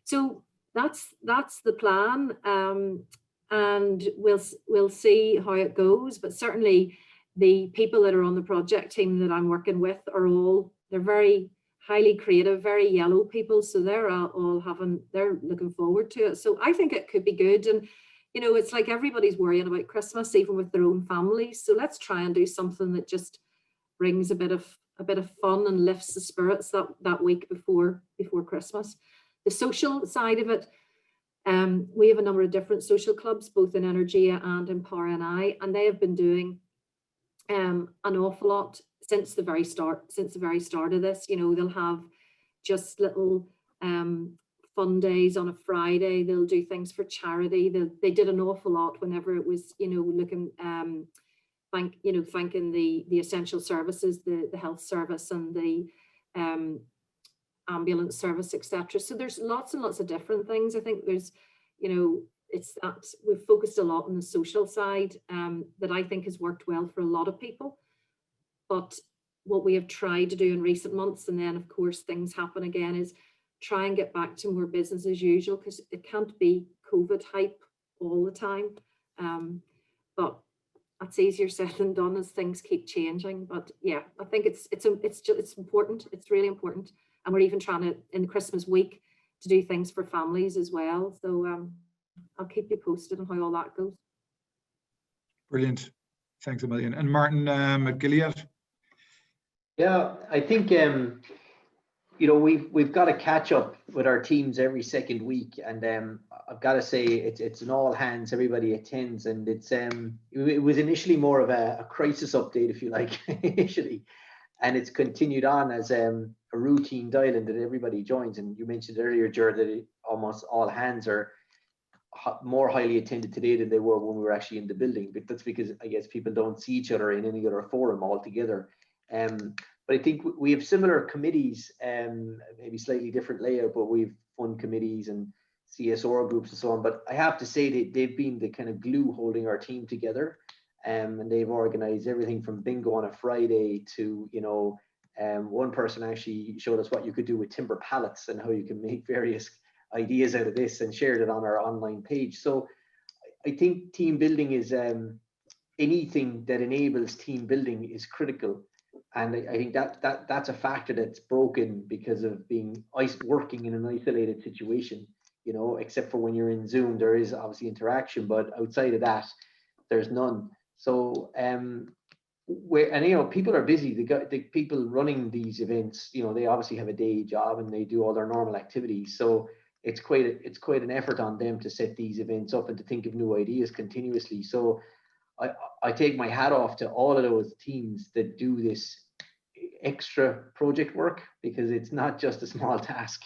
So that's the plan, and we'll see how it goes. But certainly the people that are on the project team that I'm working with they're very highly creative, very yellow people. So they're looking forward to it. So I think it could be good. And you know, it's like everybody's worrying about Christmas, even with their own families. So let's try and do something that just brings a bit of fun and lifts the spirits that week before Christmas. The social side of it, we have a number of different social clubs, both in Energia and in Power NI, and they have been doing an awful lot since the very start of this. You know, they'll have just little fun days on a Friday. They'll do things for charity. They did an awful lot whenever it was, you know, looking thanking the essential services, the health service and the ambulance service, etc. So there's lots and lots of different things. I think there's, you know, it's that we've focused a lot on the social side that I think has worked well for a lot of people. But what we have tried to do in recent months, and then of course things happen again, is try and get back to more business as usual, because it can't be COVID hype all the time. But that's easier said than done as things keep changing. But yeah, I think it's important. It's really important. And we're even trying to, in the Christmas week, to do things for families as well. So I'll keep you posted on how all that goes. Brilliant. Thanks a million. And Martin at Gilead. Yeah, I think you know, we've got to catch up with our teams every second week, and I've got to say it's an all hands. Everybody attends, and it was initially more of a crisis update, if you like, initially, and it's continued on as a routine dial-in that everybody joins. And you mentioned earlier, Jared, that almost all hands are more highly attended today than they were when we were actually in the building. But that's because I guess people don't see each other in any other forum altogether. But I think we have similar committees, maybe slightly different layout, but we've fund committees and CSR groups and so on. But I have to say that they've been the kind of glue holding our team together. And they've organized everything from bingo on a Friday to, you know, one person actually showed us what you could do with timber pallets and how you can make various ideas out of this, and shared it on our online page. So I think team building is anything that enables team building is critical. And I think that's a factor that's broken because of being working in an isolated situation, you know, except for when you're in Zoom, there is obviously interaction, but outside of that, there's none. So, and you know, people are busy. The people running these events, you know, they obviously have a day job and they do all their normal activities. So it's quite an effort on them to set these events up and to think of new ideas continuously. So I take my hat off to all of those teams that do this extra project work, because it's not just a small task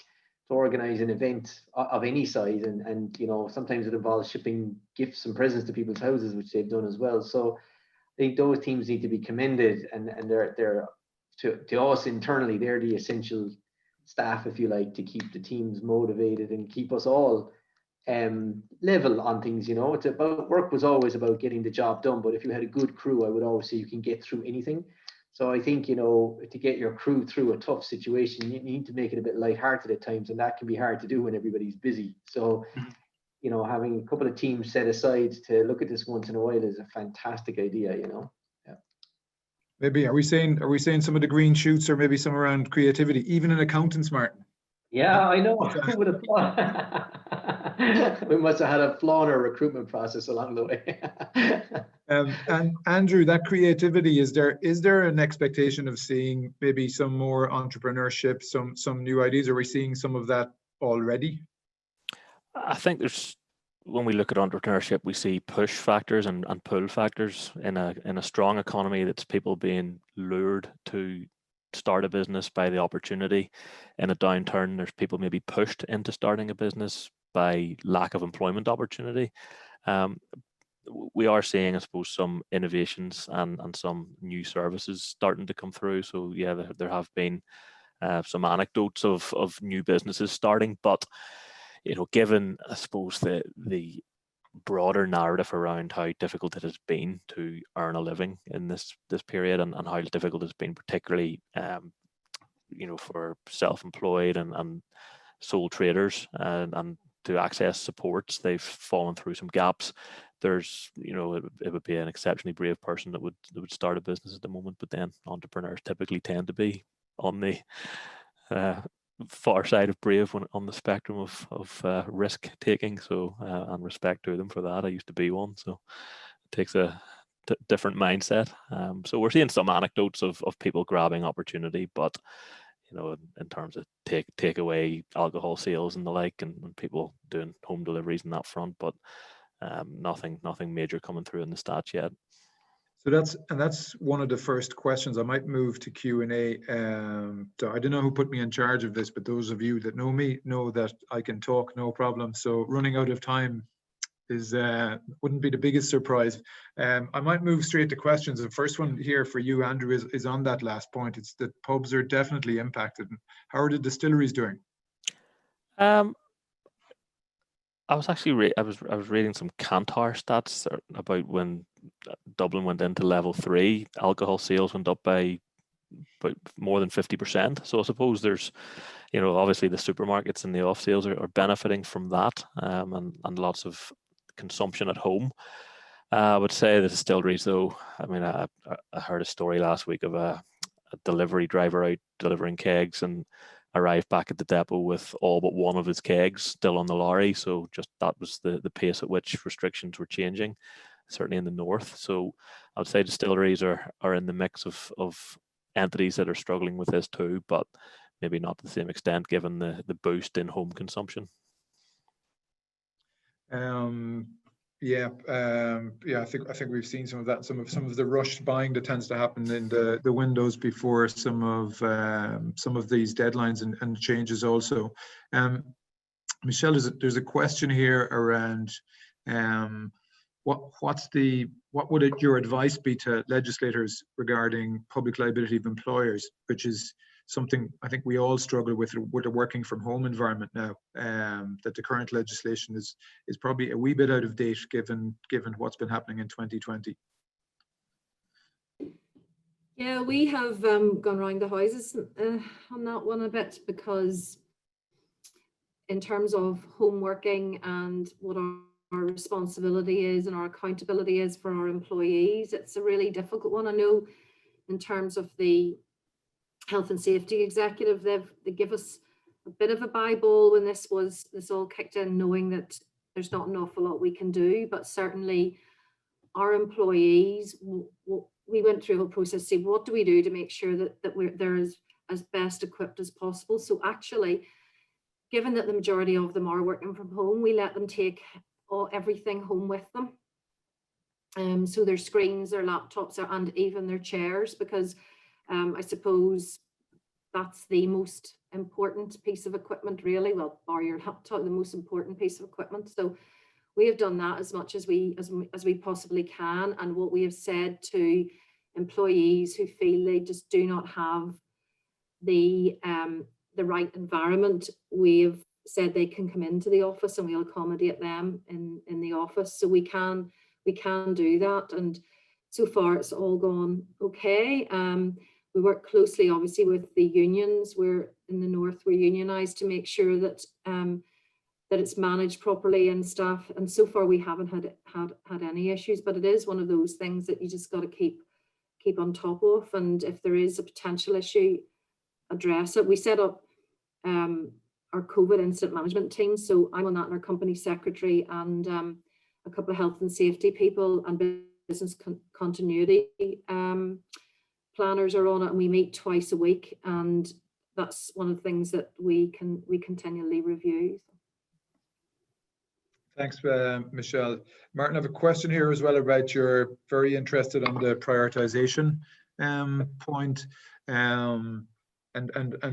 to organize an event of any size, and you know, sometimes it involves shipping gifts and presents to people's houses, which they've done as well. So I think those teams need to be commended, and they're to us internally, they're the essential staff, if you like, to keep the teams motivated and keep us all level on things. It's about, work was always about getting the job done, but if you had a good crew, I would always say you can get through anything. So I think, to get your crew through a tough situation, you need to make it a bit lighthearted at times, and that can be hard to do when everybody's busy. So having a couple of teams set aside to look at this once in a while is a fantastic idea. Yeah. Maybe are we saying some of the green shoots, or maybe some around creativity, even in accountants, Martin? Yeah, I know. Who would have thought? We must have had a flaw in our recruitment process along the way. And Andrew, that creativity, is there an expectation of seeing maybe some more entrepreneurship, some new ideas? Are we seeing some of that already? I think when we look at entrepreneurship, we see push factors and pull factors in a strong economy. That's people being lured to start a business by the opportunity. In a downturn, there's people maybe pushed into starting a business by lack of employment opportunity. We are seeing, I suppose, some innovations and some new services starting to come through. So yeah, there have been some anecdotes of new businesses starting, but given, I suppose, the broader narrative around how difficult it has been to earn a living in this period, and how difficult it's been, particularly for self-employed and sole traders, and to access supports, they've fallen through some gaps. There's it would be an exceptionally brave person that would start a business at the moment, but then entrepreneurs typically tend to be on the far side of brave on the spectrum of risk taking. So and respect to them for that. I used to be one, so it takes a different mindset. So we're seeing some anecdotes of people grabbing opportunity, but in terms of take away alcohol sales and the like, and people doing home deliveries in that front, but nothing major coming through in the stats yet. So that's one of the first questions. I might move to Q&A. So I don't know who put me in charge of this, but those of you that know me know that I can talk, no problem. So running out of time wouldn't be the biggest surprise. I might move straight to questions. The first one here for you, Andrew, is on that last point. It's that pubs are definitely impacted. How are the distilleries doing? I was actually I was reading some Kantar stats about when Dublin went into level 3, alcohol sales went up by more than 50%. So I suppose there's, obviously the supermarkets and the off sales are benefiting from that, and lots of consumption at home. I would say the distilleries, though, I mean, I heard a story last week of a delivery driver out delivering kegs and arrived back at the depot with all but one of his kegs still on the lorry. So just that was the pace at which restrictions were changing, certainly in the north. So I would say distilleries are in the mix of entities that are struggling with this too, but maybe not to the same extent given the boost in home consumption. I think we've seen some of that, some of the rushed buying that tends to happen in the windows before some of these deadlines and changes also. Michelle, there's a question here around what would your advice be to legislators regarding public liability of employers, which is something I think we all struggle with a working from home environment now, that the current legislation is probably a wee bit out of date given what's been happening in 2020. Yeah, we have gone around the houses on that one a bit, because in terms of home working and what our responsibility is and our accountability is for our employees, it's a really difficult one. I know in terms of the Health and Safety Executive, they give us a bit of a Bible when this all kicked in, knowing that there's not an awful lot we can do, but certainly our employees, we went through a whole process to see what do we do to make sure that they're as best equipped as possible. So actually, given that the majority of them are working from home, we let them take everything home with them. So their screens, their laptops, and even their chairs, because I suppose that's the most important piece of equipment, really. Well, bar your laptop, the most important piece of equipment. So we have done that as much as we possibly can. And what we have said to employees who feel they just do not have the right environment, we've said they can come into the office and we'll accommodate them in the office. So we can do that, and so far it's all gone okay. We work closely, obviously, with the unions. We're in the north, we're unionised to make sure that that it's managed properly and staff. And so far we haven't had any issues, but it is one of those things that you just got to keep on top of. And if there is a potential issue, address it. We set up our COVID incident management team. So I'm on that, and our company secretary and a couple of health and safety people and business continuity planners are on it, and we meet twice a week, and that's one of the things that we continually review. Thanks, Michelle. Martin, I have a question here as well about you're very interested on the prioritization point. And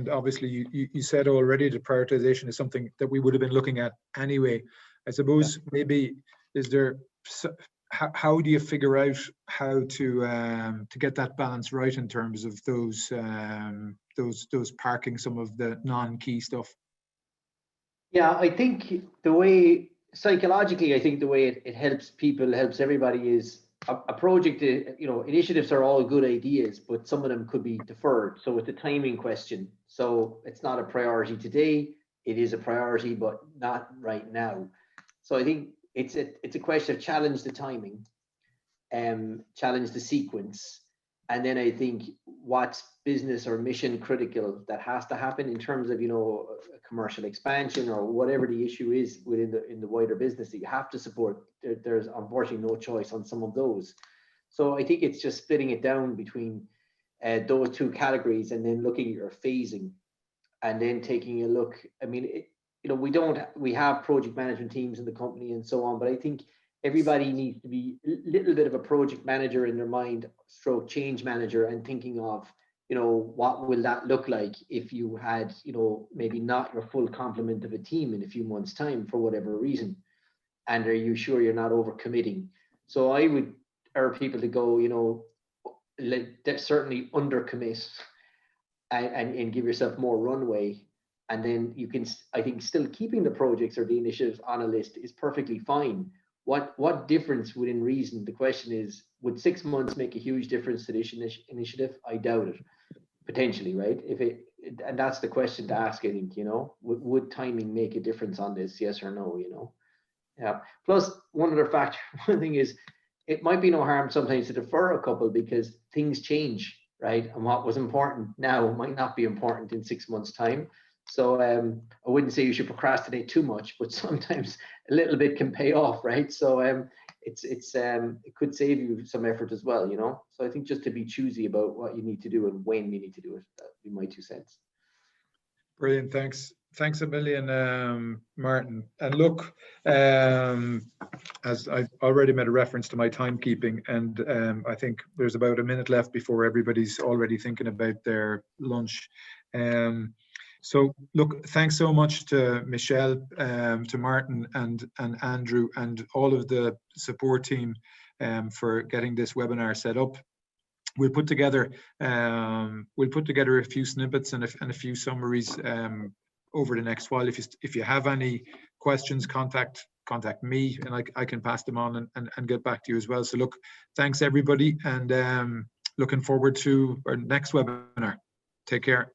obviously you said already the prioritization is something that we would have been looking at anyway. I suppose maybe how do you figure out how to get that balance right in terms of those parking some of the non-key stuff? Yeah, I think the way psychologically, I think the way it helps people, helps everybody is a project. Initiatives are all good ideas, but some of them could be deferred. So it's a timing question. So it's not a priority today. It is a priority, but not right now. So I think it's a question of challenge the timing, challenge the sequence, and then I think what's business or mission critical that has to happen in terms of a commercial expansion or whatever the issue is within the wider business that you have to support. There's unfortunately no choice on some of those. So I think it's just splitting it down between those two categories and then looking at your phasing and then taking a look. I mean, we have project management teams in the company and so on, but I think everybody needs to be a little bit of a project manager in their mind, stroke change manager, and thinking of, what will that look like if you had, maybe not your full complement of a team in a few months' time for whatever reason. And are you sure you're not overcommitting? So I would urge people to go, certainly undercommit and give yourself more runway. And then you can, I think, still keeping the projects or the initiatives on a list is perfectly fine. What difference within reason? The question is, would 6 months make a huge difference to this initiative? I doubt it. Potentially, right? And that's the question to ask, I think, would timing make a difference on this? Yes or no, Yeah. Plus, one thing is, it might be no harm sometimes to defer a couple because things change, right? And what was important now might not be important in 6 months' time. So I wouldn't say you should procrastinate too much, but sometimes a little bit can pay off, right? So it could save you some effort as well, So I think just to be choosy about what you need to do and when you need to do it, that would be my 2 cents. Brilliant, thanks a million, Martin. And look, as I've already made a reference to my timekeeping, and I think there's about a minute left before everybody's already thinking about their lunch. So look, thanks so much to Michelle, to Martin and Andrew and all of the support team for getting this webinar set up. We'll put together a few snippets and a few summaries over the next while. If you have any questions, contact me, and I can pass them on and get back to you as well. So look, thanks everybody, and looking forward to our next webinar. Take care.